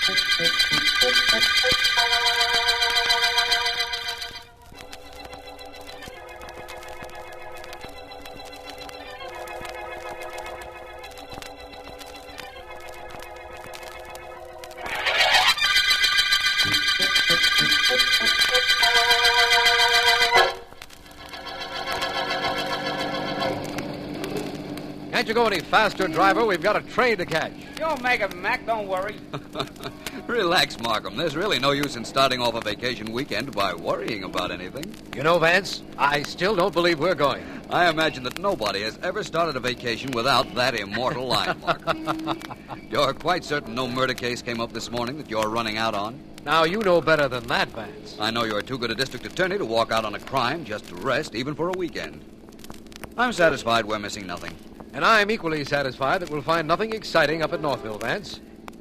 Can't you go any faster, driver? We've got a train to catch. You'll make it, Mac. Don't worry. Relax, Markham. There's really no use in starting off a vacation weekend by worrying about anything. You know, Vance, I still don't believe we're going. I imagine that nobody has ever started a vacation without that immortal line, Markham. You're quite certain no murder case came up this morning that you're running out on? Now, you know better than that, Vance. I know you're too good a district attorney to walk out on a crime just to rest, even for a weekend. I'm satisfied we're missing nothing. And I'm equally satisfied that we'll find nothing exciting up at Northville, Vance.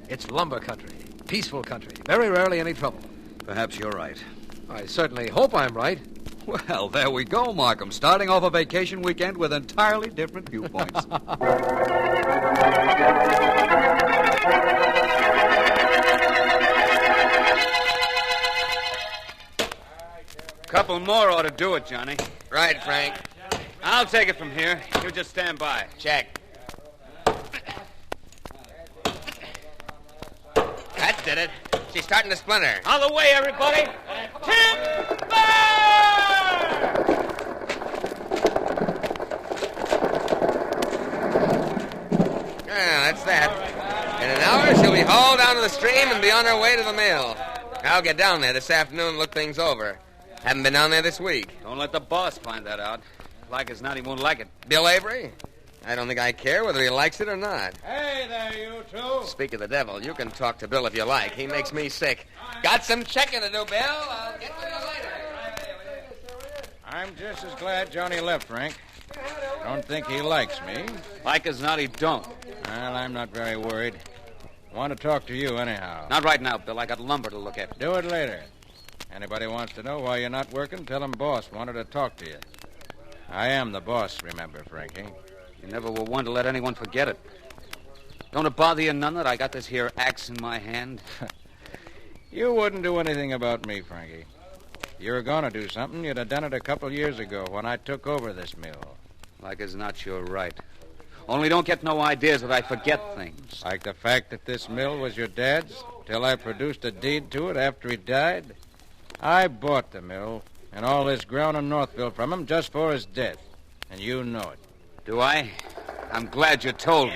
It's lumber country, peaceful country, very rarely any trouble. Perhaps you're right. I certainly hope I'm right. Well, there we go, Markham. Starting off a vacation weekend with entirely different viewpoints. Couple more ought to do it, Johnny. Right, Frank. I'll take it from here. You just stand by. Check. That did it. She's starting to splinter. Out of the way, everybody. Timber! Yeah, that's that. In an hour, she'll be hauled down to the stream and be on her way to the mill. I'll get down there this afternoon and look things over. Haven't been down there this week. Don't let the boss find that out. Like as not, he won't like it. Bill Avery? I don't think I care whether he likes it or not. Hey there, you two. Speak of the devil, you can talk to Bill if you like. He makes me sick. Got some checking to do, Bill. I'll get to you later. I'm just as glad Johnny left, Frank. Don't think he likes me. Like as not, he don't. Well, I'm not very worried. Want to talk to you anyhow. Not right now, Bill. I got lumber to look at. Do it later. Anybody wants to know why you're not working, tell him boss wanted to talk to you. I am the boss, remember, Frankie. You never were one to let anyone forget it. Don't it bother you none that I got this here axe in my hand? You wouldn't do anything about me, Frankie. If you were going to do something, you'd have done it a couple years ago when I took over this mill. Like as not, you're right. Only don't get no ideas that I forget things. Like the fact that this mill was your dad's, till I produced a deed to it after he died. I bought the mill and all this ground in Northville from him just for his death. And you know it. Do I? I'm glad you told me.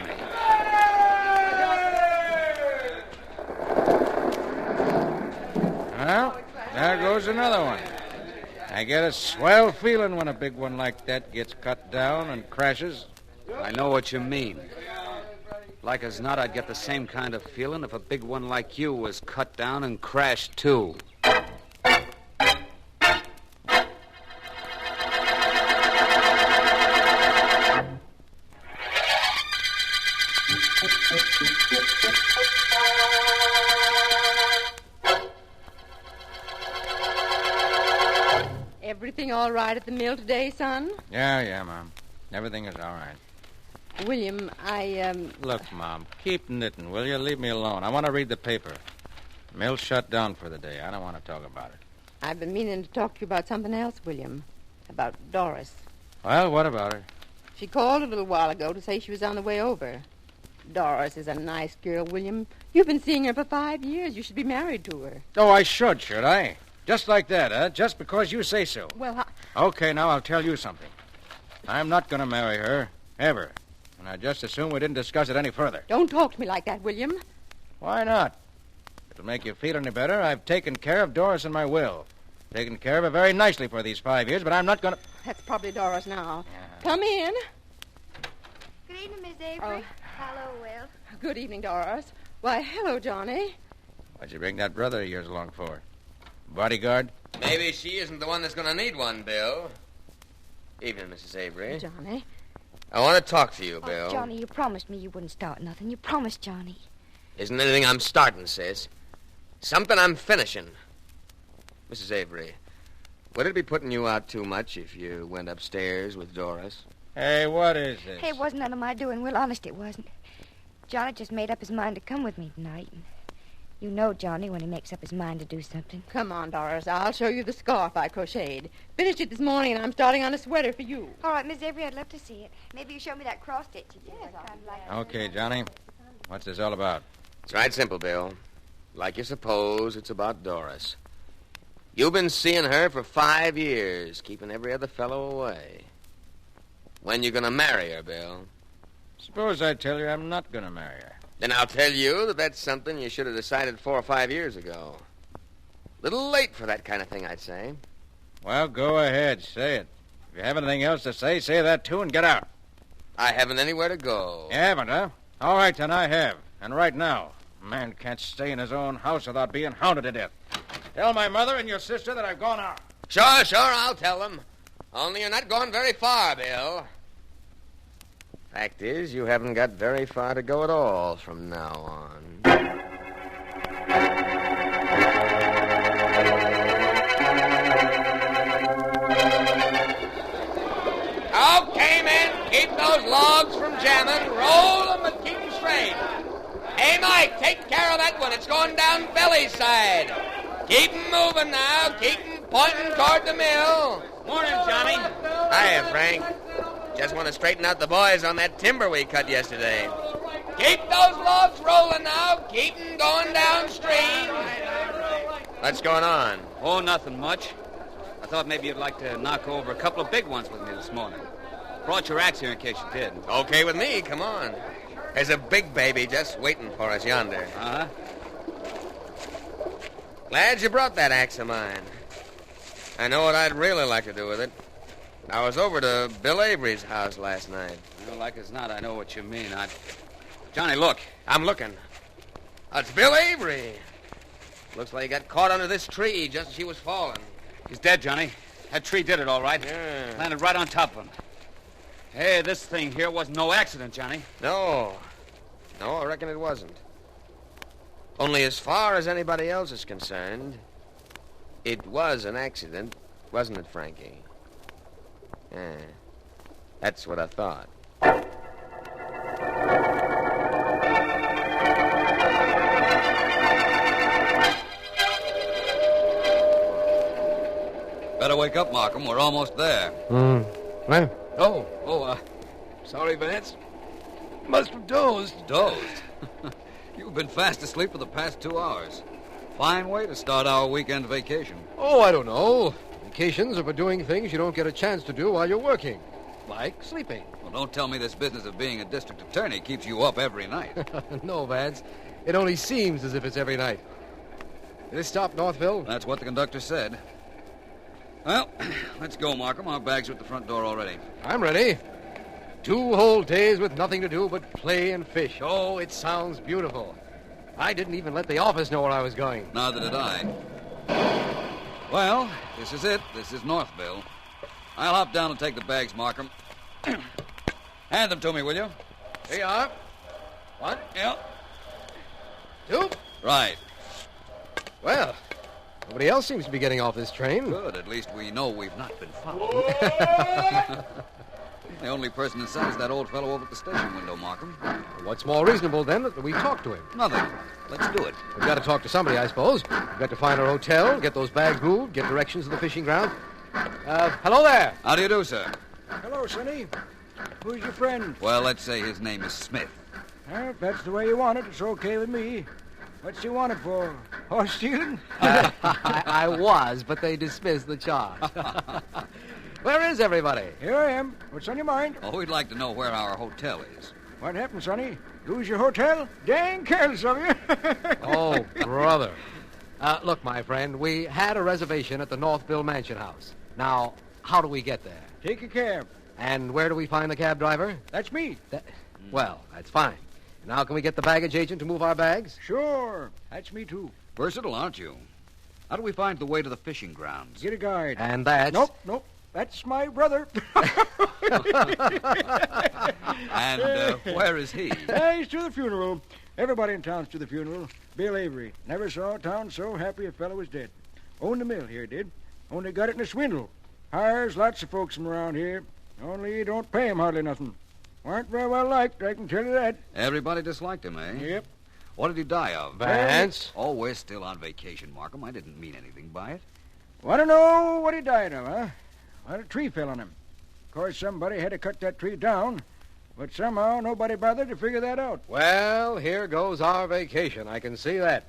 Well, there goes another one. I get a swell feeling when a big one like that gets cut down and crashes. I know what you mean. Like as not, I'd get the same kind of feeling if a big one like you was cut down and crashed, too. Everything all right at the mill today, son? Yeah, Mom. Everything is all right. William, Look, Mom, keep knitting, will you? Leave me alone. I want to read the paper. Mill's shut down for the day. I don't want to talk about it. I've been meaning to talk to you about something else, William. About Doris. Well, what about her? She called a little while ago to say she was on the way over. Doris is a nice girl, William. You've been seeing her for 5 years. You should be married to her. Oh, I should I? Just like that, huh? Just because you say so. Well, Okay, now I'll tell you something. I'm not going to marry her, ever. And I just assume we didn't discuss it any further. Don't talk to me like that, William. Why not? If it'll make you feel any better, I've taken care of Doris in my will. Taken care of her very nicely for these 5 years, but I'm not going to... That's probably Doris now. Yeah. Come in. Good evening, Miss Avery. Hello, Will. Good evening, Doris. Why, hello, Johnny. What'd you bring that brother of yours along for? Bodyguard? Maybe she isn't the one that's going to need one, Bill. Evening, Mrs. Avery. Johnny. I want to talk to you, Bill. Oh, Johnny, you promised me you wouldn't start nothing. You promised, Johnny. Isn't anything I'm starting, sis. Something I'm finishing. Mrs. Avery, would it be putting you out too much if you went upstairs with Doris? Hey, what is this? Hey, it wasn't none of my doing, Will. Honest, it wasn't. Johnny just made up his mind to come with me tonight. And You know Johnny when he makes up his mind to do something. Come on, Doris. I'll show you the scarf I crocheted. Finished it this morning, and I'm starting on a sweater for you. All right, Miss Avery, I'd love to see it. Maybe you show me that cross stitch you did. Okay, Johnny. What's this all about? It's right simple, Bill. Like you suppose, it's about Doris. You've been seeing her for 5 years, keeping every other fellow away. When you gonna marry her, Bill? Suppose I tell you I'm not going to marry her. Then I'll tell you that that's something you should have decided 4 or 5 years ago. Little late for that kind of thing, I'd say. Well, go ahead. Say it. If you have anything else to say that too and get out. I haven't anywhere to go. You haven't, huh? All right, then I have. And right now. A man can't stay in his own house without being hounded to death. Tell my mother and your sister that I've gone out. Sure, I'll tell them. Only you're not going very far, Bill. Fact is, you haven't got very far to go at all from now on. Okay, men, keep those logs from jamming. Roll them and keep them straight. Hey, Mike, take care of that one. It's going down Billy's side. Keep 'em moving now. Keep 'em pointing toward the mill. Morning, Johnny. Hiya, Frank. Just want to straighten out the boys on that timber we cut yesterday. Keep those logs rolling now. Keep 'em going downstream. What's going on? Oh, nothing much. I thought maybe you'd like to knock over a couple of big ones with me this morning. Brought your axe here in case you did. Okay with me. Come on. There's a big baby just waiting for us yonder. Uh-huh. Glad you brought that axe of mine. I know what I'd really like to do with it. I was over to Bill Avery's house last night. Well, like as not, I know what you mean. Johnny, look. I'm looking. It's Bill Avery. Looks like he got caught under this tree just as he was falling. He's dead, Johnny. That tree did it, all right. Yeah. Landed right on top of him. Hey, this thing here wasn't no accident, Johnny. No, I reckon it wasn't. Only as far as anybody else is concerned, it was an accident, wasn't it, Frankie? Yeah, that's what I thought. Better wake up, Markham. We're almost there. Well. Sorry, Vance. Must have dozed. Dozed? You've been fast asleep for the past 2 hours. Fine way to start our weekend vacation. Oh, I don't know. Vacations are for doing things you don't get a chance to do while you're working. Like sleeping. Well, don't tell me this business of being a district attorney keeps you up every night. No, Vance. It only seems as if it's every night. Did it stop Northville? That's what the conductor said. Well, let's go, Markham. Our bags are at the front door already. I'm ready. 2 whole days with nothing to do but play and fish. Oh, it sounds beautiful. I didn't even let the office know where I was going. Neither did I. Well, this is it. This is Northville. I'll hop down and take the bags, Markham. Hand them to me, will you? Here you are. 1, Yeah. 2. Right. Well, nobody else seems to be getting off this train. Good. At least we know we've not been followed. The only person in sight is that old fellow over at the station window, Markham. What's more reasonable, then, that we talk to him? Nothing. Let's do it. We've got to talk to somebody, I suppose. We've got to find our hotel, get those bags moved, get directions to the fishing ground. Hello there. How do you do, sir? Hello, Sonny. Who's your friend? Well, let's say his name is Smith. Well, if that's the way you want it, it's okay with me. What's you want it for? Horse stealing? I was, but they dismissed the charge. Where is everybody? Here I am. What's on your mind? Oh, we'd like to know where our hotel is. What happened, Sonny? Lose your hotel? Dang careless of you. Oh, brother. Look, my friend, we had a reservation at the Northville Mansion House. Now, how do we get there? Take a cab. And where do we find the cab driver? That's me. Well, that's fine. Now, can we get the baggage agent to move our bags? Sure. That's me, too. Versatile, aren't you? How do we find the way to the fishing grounds? Get a guide. And that's... Nope. That's my brother. And where is he? He's to the funeral. Everybody in town's to the funeral. Bill Avery. Never saw a town so happy a fellow was dead. Owned the mill here, did. Only got it in a swindle. Hires lots of folks from around here. Only he don't pay 'em hardly nothing. Weren't very well liked, I can tell you that. Everybody disliked him, eh? Yep. What did he die of? Vance? Oh, we're still on vacation, Markham. I didn't mean anything by it. Want to know what he died of, huh? Well, a tree fell on him. Of course, somebody had to cut that tree down, but somehow nobody bothered to figure that out. Well, here goes our vacation. I can see that.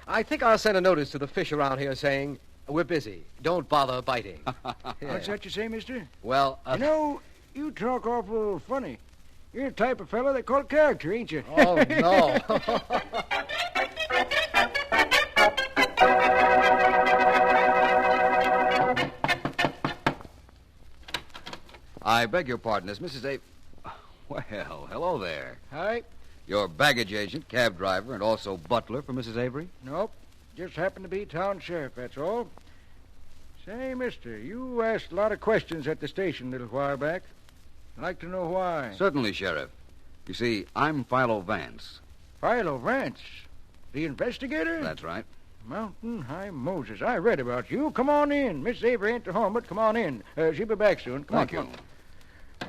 I think I'll send a notice to the fish around here saying, we're busy. Don't bother biting. Yeah. What's that you say, mister? Well, You know, you talk awful funny. You're the type of fellow they call character, ain't you? Oh, no. I beg your pardon. Is Mrs. A... Well, hello there. Hi. Your baggage agent, cab driver, and also butler for Mrs. Avery? Nope. Just happened to be town sheriff, that's all. Say, mister, you asked a lot of questions at the station a little while back. I'd like to know why. Certainly, Sheriff. You see, I'm Philo Vance. Philo Vance, the investigator? That's right. Mountain High Moses. I read about you. Come on in. Miss Avery ain't at home, but come on in. She'll be back soon. Thank come you. on.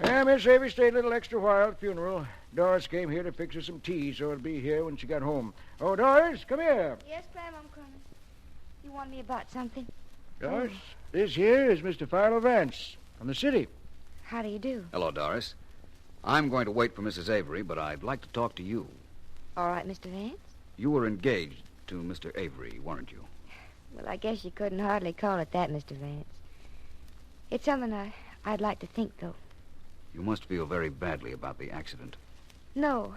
Yeah, Miss Avery stayed a little extra while at the funeral. Doris came here to fix her some tea, so it'll be here when she got home. Oh, Doris, come here. Yes, Clem, I'm coming. You want me about something? Doris, this here is Mr. Philo Vance from the city. How do you do? Hello, Doris. I'm going to wait for Mrs. Avery, but I'd like to talk to you. All right, Mr. Vance. You were engaged to Mr. Avery, weren't you? Well, I guess you couldn't hardly call it that, Mr. Vance. It's something I'd like to think, though. You must feel very badly about the accident. No,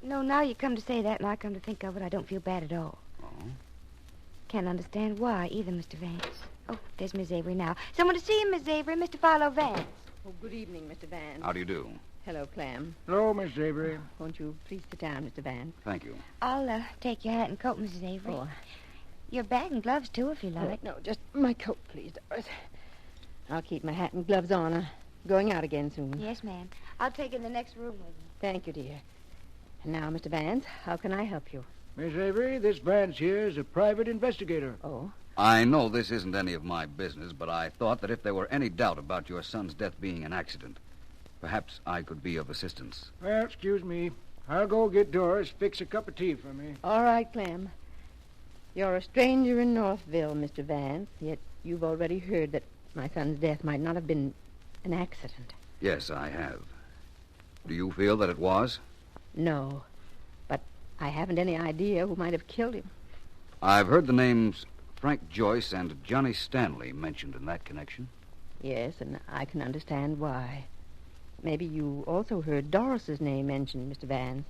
now you come to say that and I come to think of it, I don't feel bad at all. Oh? Can't understand why either, Mr. Vance. Oh, there's Miss Avery now. Someone to see him, Miss Avery, Mr. Philo Vance. Oh, good evening, Mr. Vance. How do you do? Hello, Clem. Hello, Miss Avery. Won't you please sit down, Mr. Vance? Thank you. I'll take your hat and coat, Mrs. Avery. Oh, Your bag and gloves, too, if you like. no, just my coat, please, Doris. I'll keep my hat and gloves on. I'm going out again soon. Yes, ma'am. I'll take it in the next room with me. Thank you, dear. And now, Mr. Vance, how can I help you? Miss Avery, this Vance here is a private investigator. Oh? I know this isn't any of my business, but I thought that if there were any doubt about your son's death being an accident, perhaps I could be of assistance. Well, excuse me. I'll go get Doris, fix a cup of tea for me. All right, Clem. You're a stranger in Northville, Mr. Vance, yet you've already heard that my son's death might not have been an accident. Yes, I have. Do you feel that it was? No, but I haven't any idea who might have killed him. I've heard the names Frank Joyce and Johnny Stanley mentioned in that connection. Yes, and I can understand why. Maybe you also heard Doris's name mentioned, Mr. Vance.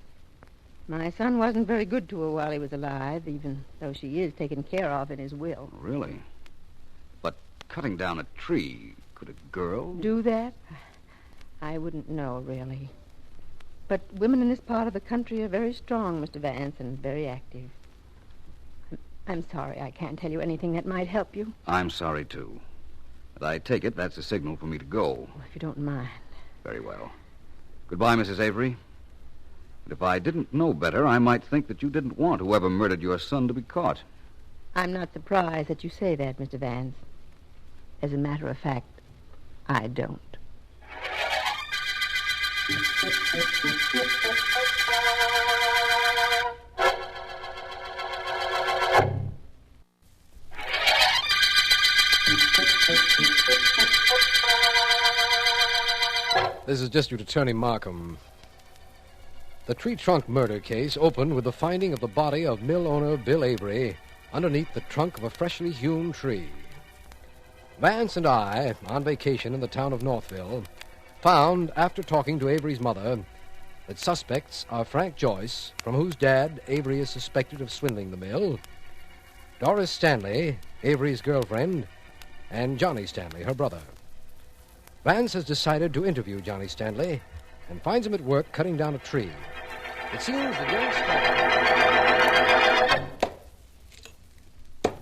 My son wasn't very good to her while he was alive, even though she is taken care of in his will. Really? But cutting down a tree, could a girl? Do that? I wouldn't know, really. But women in this part of the country are very strong, Mr. Vance, and very active. I'm sorry I can't tell you anything that might help you. I'm sorry, too. But I take it that's a signal for me to go. If you don't mind. Very well. Goodbye, Mrs. Avery. And if I didn't know better, I might think that you didn't want whoever murdered your son to be caught. I'm not surprised that you say that, Mr. Vance. As a matter of fact, I don't. This is District Attorney Markham. The tree trunk murder case opened with the finding of the body of mill owner Bill Avery underneath the trunk of a freshly hewn tree. Vance and I, on vacation in the town of Northville, found, after talking to Avery's mother, that suspects are Frank Joyce, from whose dad Avery is suspected of swindling the mill, Doris Stanley, Avery's girlfriend, and Johnny Stanley, her brother. Vance has decided to interview Johnny Stanley and finds him at work cutting down a tree. It seems the young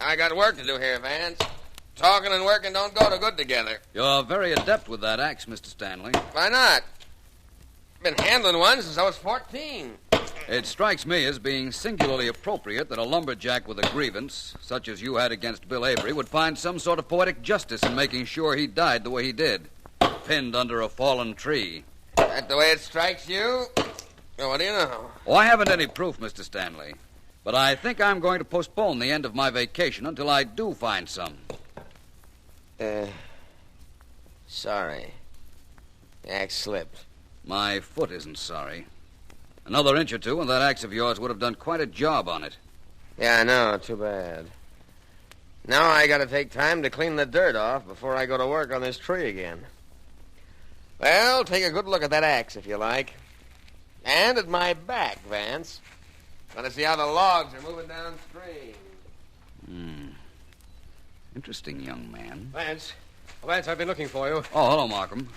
I got work to do here, Vance. Talking and working don't go too good together. You're very adept with that axe, Mr. Stanley. Why not? Been handling one since I was 14. It strikes me as being singularly appropriate that a lumberjack with a grievance, such as you had against Bill Avery, would find some sort of poetic justice in making sure he died the way he did, pinned under a fallen tree. That the way it strikes you? Oh, what do you know? Oh, I haven't any proof, Mr. Stanley. But I think I'm going to postpone the end of my vacation until I do find some. Sorry. The axe slipped. My foot isn't sorry. Another inch or two, and that axe of yours would have done quite a job on it. Yeah, I know. Too bad. Now I gotta take time to clean the dirt off before I go to work on this tree again. Well, take a good look at that axe, if you like. And at my back, Vance. Want to see how the logs are moving downstream. Interesting young man. Vance, I've been looking for you. Oh, hello, Markham.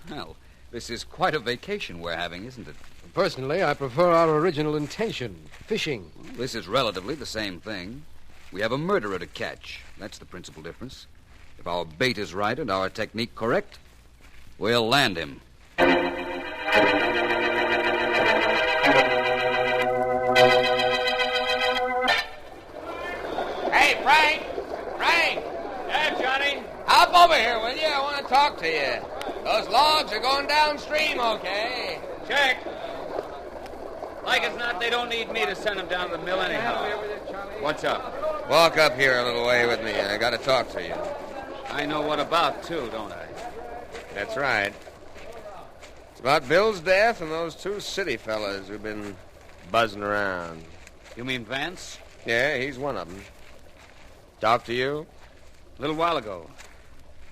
Well, this is quite a vacation we're having, isn't it? Personally, I prefer our original intention, fishing. Well, this is relatively the same thing. We have a murderer to catch. That's the principal difference. If our bait is right and our technique correct, we'll land him. Hey, Frank! Frank! Yeah, Johnny. Hop over here, will you? I want to talk to you. Those logs are going downstream, okay? Check. Like as not, they don't need me to send them down to the mill anyhow. What's up? Walk up here a little way with me. I got to talk to you. I know what about, too, don't I? That's right. It's about Bill's death and those two city fellas who've been buzzing around. You mean Vance? Yeah, he's one of them. Talk to you? A little while ago.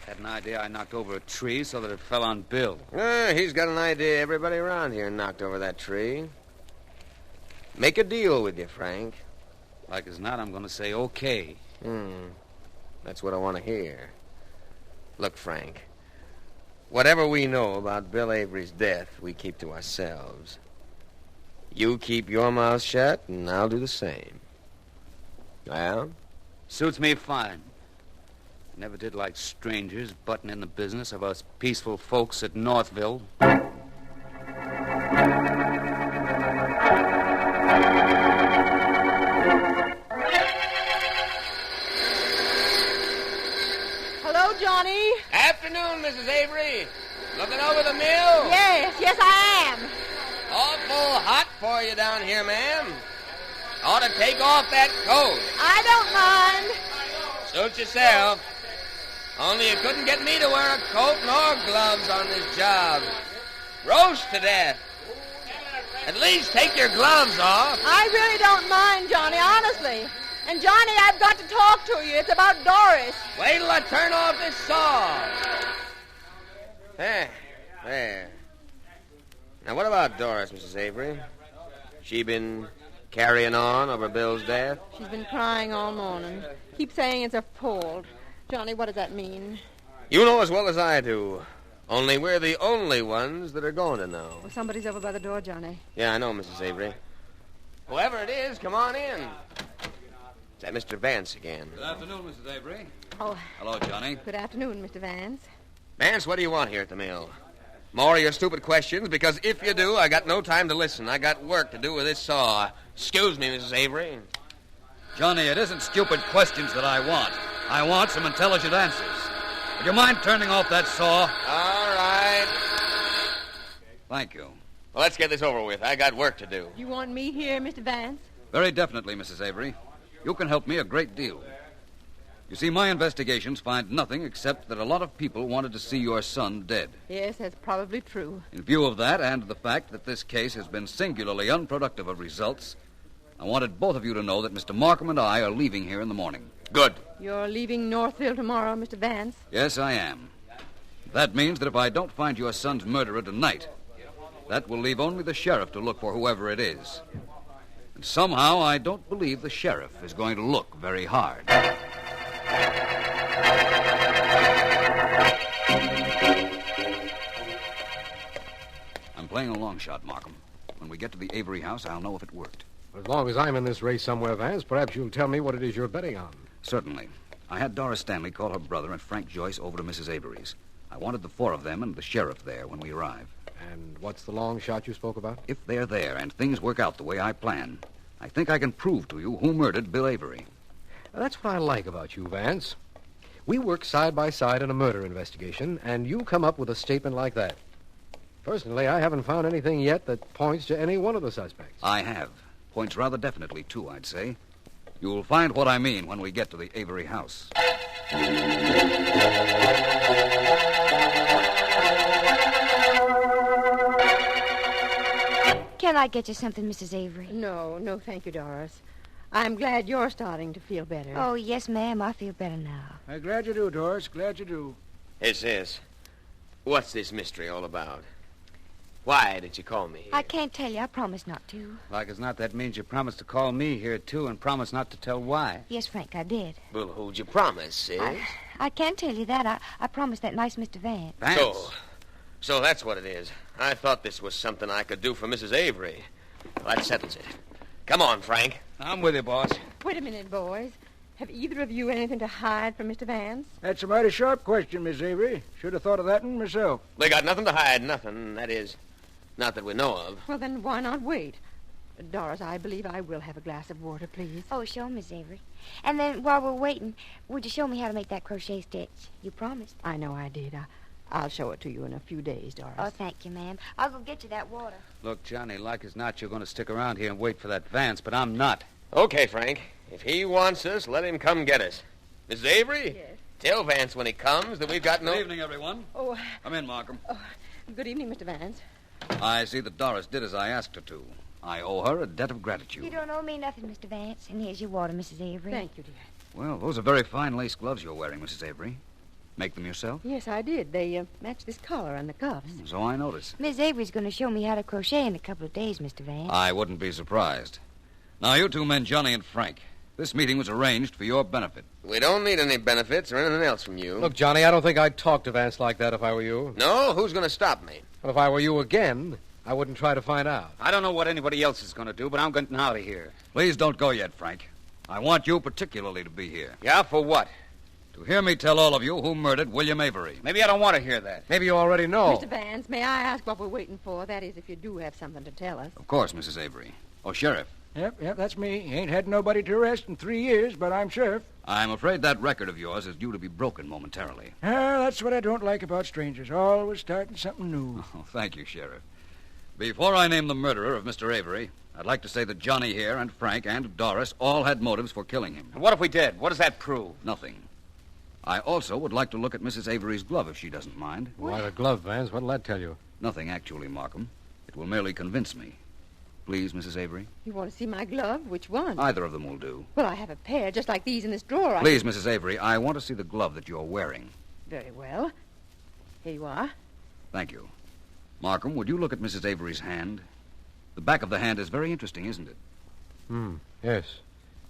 Had an idea I knocked over a tree so that it fell on Bill. He's got an idea everybody around here knocked over that tree. Make a deal with you, Frank. Like as not, I'm going to say okay. That's what I want to hear. Look, Frank, whatever we know about Bill Avery's death, we keep to ourselves. You keep your mouth shut, and I'll do the same. Well? Suits me fine. Never did like strangers butting in the business of us peaceful folks at Northville. Hello, Johnny. Afternoon, Mrs. Avery. Looking over the mill? Yes, I am. Awful hot for you down here, ma'am. Ought to take off that coat. I don't mind. Suit yourself. Only you couldn't get me to wear a coat nor gloves on this job. Roast to death. At least take your gloves off. I really don't mind, Johnny, honestly. And, Johnny, I've got to talk to you. It's about Doris. Wait till I turn off this saw. There. Now, what about Doris, Mrs. Avery? She been carrying on over Bill's death? She's been crying all morning. Keep saying it's her fault. Johnny, what does that mean? You know as well as I do. Only we're the only ones that are going to know. Well, somebody's over by the door, Johnny. Yeah, I know, Mrs. Avery. Whoever it is, come on in. Is that Mr. Vance again? Good afternoon, Mrs. Avery. Oh. Hello, Johnny. Good afternoon, Mr. Vance. Vance, what do you want here at the mill? More of your stupid questions, because if you do, I got no time to listen. I got work to do with this saw. Excuse me, Mrs. Avery. Johnny, it isn't stupid questions that I want. I want some intelligent answers. Would you mind turning off that saw? All right. Thank you. Well, let's get this over with. I got work to do. You want me here, Mr. Vance? Very definitely, Mrs. Avery. You can help me a great deal. You see, my investigations find nothing except that a lot of people wanted to see your son dead. Yes, that's probably true. In view of that and the fact that this case has been singularly unproductive of results, I wanted both of you to know that Mr. Markham and I are leaving here in the morning. Good. You're leaving Northville tomorrow, Mr. Vance? Yes, I am. That means that if I don't find your son's murderer tonight, that will leave only the sheriff to look for whoever it is. And somehow I don't believe the sheriff is going to look very hard. I'm playing a long shot, Markham. When we get to the Avery house, I'll know if it worked. As long as I'm in this race somewhere, Vance, perhaps you'll tell me what it is you're betting on. Certainly. I had Doris Stanley call her brother and Frank Joyce over to Mrs. Avery's. I wanted the four of them and the sheriff there when we arrive. And what's the long shot you spoke about? If they're there and things work out the way I plan, I think I can prove to you who murdered Bill Avery. That's what I like about you, Vance. We work side by side in a murder investigation, and you come up with a statement like that. Personally, I haven't found anything yet that points to any one of the suspects. I have. Points rather definitely, too, I'd say. You'll find what I mean when we get to the Avery house. Can I get you something, Mrs. Avery? No, thank you, Doris. I'm glad you're starting to feel better. Oh, yes, ma'am. I feel better now. I'm glad you do, Doris. Glad you do. Hey, sis, what's this mystery all about? Why did you call me here? I can't tell you. I promised not to. Like as not, that means you promised to call me here, too, and promised not to tell why. Yes, Frank, I did. Well, who'd you promise, sis? I can't tell you that. I promised that nice Mr. Vance. Vance? So that's what it is. I thought this was something I could do for Mrs. Avery. Well, that settles it. Come on, Frank. I'm with you, boss. Wait a minute, boys. Have either of you anything to hide from Mr. Vance? That's a mighty sharp question, Miss Avery. Should have thought of that one myself. We got nothing to hide, nothing. That is, not that we know of. Well, then why not wait? Doris, I believe I will have a glass of water, please. Oh, sure, Miss Avery. And then while we're waiting, would you show me how to make that crochet stitch? You promised. I know I did. I'll show it to you in a few days, Doris. Oh, thank you, ma'am. I'll go get you that water. Look, Johnny, like as not, you're going to stick around here and wait for that Vance, but I'm not. Okay, Frank. If he wants us, let him come get us. Mrs. Avery? Yes. Tell Vance when he comes that we've got no... Good evening, everyone. Oh, Come in, Markham. good evening, Mr. Vance. I see that Doris did as I asked her to. I owe her a debt of You gratitude. don't owe me nothing, Mr. Vance. And here's your water, Mrs. Avery. Thank you, dear. Well, those are very fine lace gloves you're wearing, Mrs. Avery. Make them yourself? Yes, I did. They match this collar and the cuffs. So I notice. Miss Avery's going to show me how to crochet in a couple of days, Mr. Vance. I wouldn't be surprised. Now, you two men, Johnny and Frank, this meeting was arranged for your benefit. We don't need any benefits or anything else from you. Look, Johnny, I don't think I'd talk to Vance like that if I were you. No? Who's going to stop me? But if I were you again, I wouldn't try to find out. I don't know what anybody else is going to do, but I'm getting out of here. Please don't go yet, Frank. I want you particularly to be here. Yeah, for what? To hear me tell all of you who murdered William Avery. Maybe I don't want to hear that. Maybe you already know. Mr. Vance, may I ask what we're waiting for? That is, if you do have something to tell us. Of course, Mrs. Avery. Oh, Sheriff, Yep, that's me. Ain't had nobody to arrest in 3 years, but I'm sheriff. I'm afraid that record of yours is due to be broken momentarily. That's what I don't like about strangers. Always starting something new. Oh, thank you, Sheriff. Before I name the murderer of Mr. Avery, I'd like to say that Johnny here and Frank and Doris all had motives for killing him. And what if we did? What does that prove? Nothing. I also would like to look at Mrs. Avery's glove, if she doesn't mind. Why, the glove, Vance? What'll that tell you? Nothing, actually, Markham. It will merely convince me. Please, Mrs. Avery? You want to see my glove? Which one? Either of them will do. Well, I have a pair just like these in this drawer. Please, Mrs. Avery, I want to see the glove that you're wearing. Very well. Here you are. Thank you. Markham, would you look at Mrs. Avery's hand? The back of the hand is very interesting, isn't it? Yes.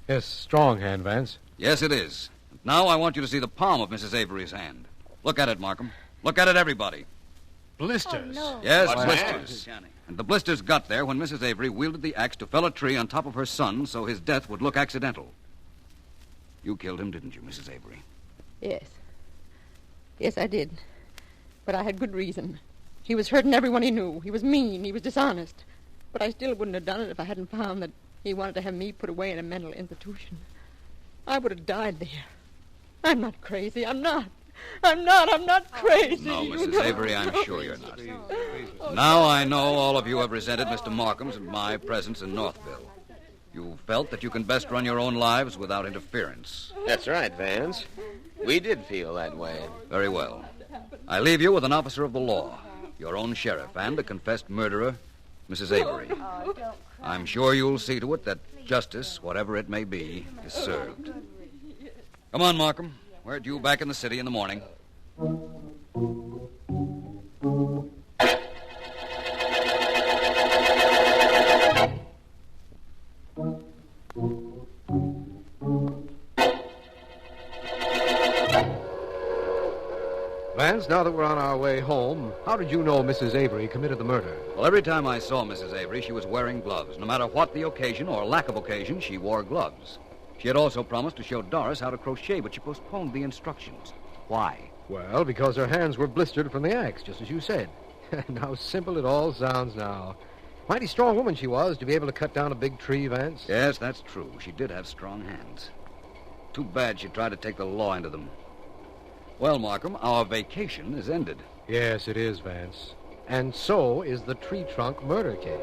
Yes, strong hand, Vance. Yes, it is. Now I want you to see the palm of Mrs. Avery's hand. Look at it, Markham. Look at it, everybody. Blisters. Oh, no. Yes, What's blisters. And the blisters got there when Mrs. Avery wielded the axe to fell a tree on top of her son so his death would look accidental. You killed him, didn't you, Mrs. Avery? Yes. Yes, I did. But I had good reason. He was hurting everyone he knew. He was mean. He was dishonest. But I still wouldn't have done it if I hadn't found that he wanted to have me put away in a mental institution. I would have died there. I'm not crazy. I'm not crazy. No, Mrs. Avery, I'm sure you're not. Now I know all of you have resented Mr. Markham's and my presence in Northville. You felt that you can best run your own lives without interference. That's right, Vance. We did feel that way. Very well. I leave you with an officer of the law, your own sheriff, and a confessed murderer, Mrs. Avery. I'm sure you'll see to it that justice, whatever it may be, is served. Come on, Markham. We're due back in the city in the morning. Vance, now that we're on our way home, how did you know Mrs. Avery committed the murder? Well, every time I saw Mrs. Avery, she was wearing gloves. No matter what the occasion or lack of occasion, she wore gloves. She had also promised to show Doris how to crochet, but she postponed the instructions. Why? Well, because her hands were blistered from the axe, just as you said. And how simple it all sounds now. Mighty strong woman she was to be able to cut down a big tree, Vance. Yes, that's true. She did have strong hands. Too bad she tried to take the law into them. Well, Markham, our vacation is ended. Yes, it is, Vance. And so is the tree trunk murder case.